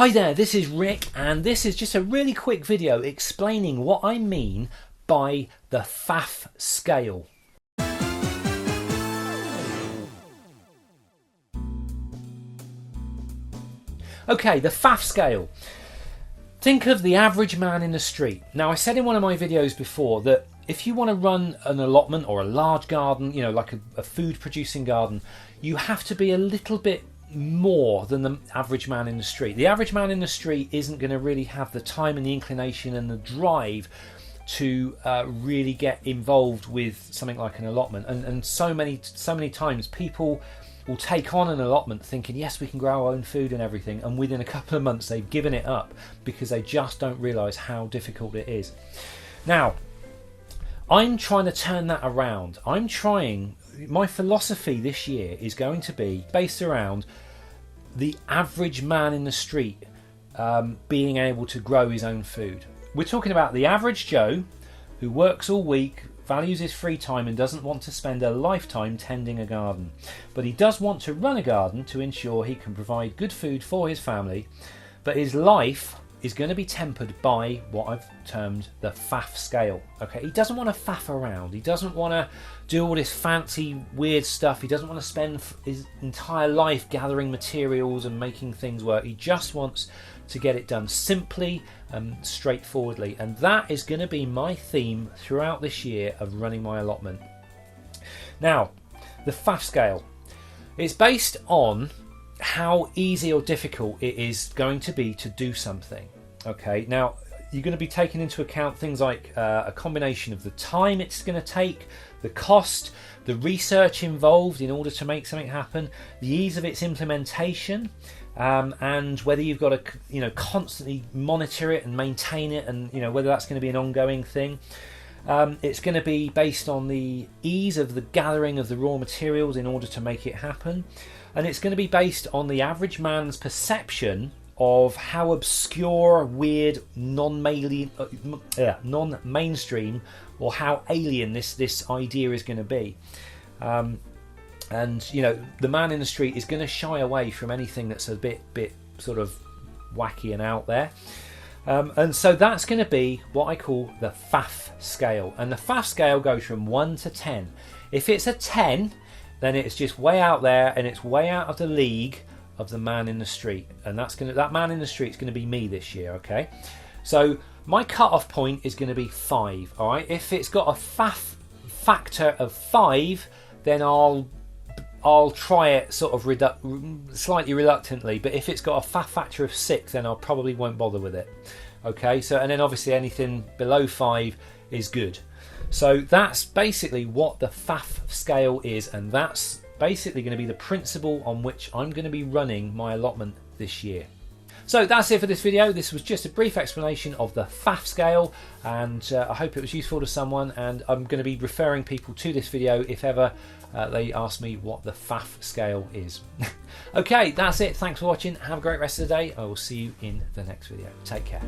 Hi there, this is Rick, and this is just a really quick video explaining what I mean by the Faff scale. Okay, the Faff scale. Think of the average man in the street. Now, I said in one of my videos before that if you want to run an allotment or a large garden, you know, like a food producing garden, you have to be a little bit more than the average man in the street. The average man in the street isn't going to really have the time and the inclination and the drive to really get involved with something like an allotment. And so many times people will take on an allotment thinking, yes, we can grow our own food and everything, and within a couple of months they've given it up because they just don't realise how difficult it is. Now, I'm trying to turn that around. My philosophy this year is going to be based around the average man in the street being able to grow his own food. We're talking about the average Joe who works all week, values his free time and doesn't want to spend a lifetime tending a garden. But he does want to run a garden to ensure he can provide good food for his family, but his life is going to be tempered by what I've termed the Faff scale. Okay, he doesn't want to faff around. He doesn't want to do all this fancy weird stuff. He doesn't want to spend his entire life gathering materials and making things work. He just wants to get it done simply and straightforwardly, and that is going to be my theme throughout this year of running my allotment. Now, the Faff scale, it's based on how easy or difficult it is going to be to do something. Okay, now you're going to be taking into account things like a combination of the time it's going to take, the cost, the research involved in order to make something happen, the ease of its implementation, and whether you've got to constantly monitor it and maintain it, and whether that's going to be an ongoing thing. It's going to be based on the ease of the gathering of the raw materials in order to make it happen, and it's going to be based on the average man's perception of how obscure, weird, non-mainstream or how alien this idea is going to be. And the man in the street is going to shy away from anything that's a bit sort of wacky and out there. And so that's going to be what I call the Faff scale. And the Faff scale goes from 1 to 10. If it's a 10, then it's just way out there and it's way out of the league of the man in the street. And that man in the street is going to be me this year, okay? So my cut-off point is going to be 5, all right? If it's got a Faff factor of 5, then I'll try it sort of slightly reluctantly, but if it's got a Faff factor of 6, then I probably won't bother with it. Okay, so and then obviously anything below 5 is good. So that's basically what the Faff scale is, and that's basically going to be the principle on which I'm going to be running my allotment this year. So that's it for this video. This was just a brief explanation of the Faff scale, and I hope it was useful to someone, and I'm going to be referring people to this video if ever they ask me what the Faff scale is. Okay, that's it. Thanks for watching. Have a great rest of the day. I will see you in the next video. Take care.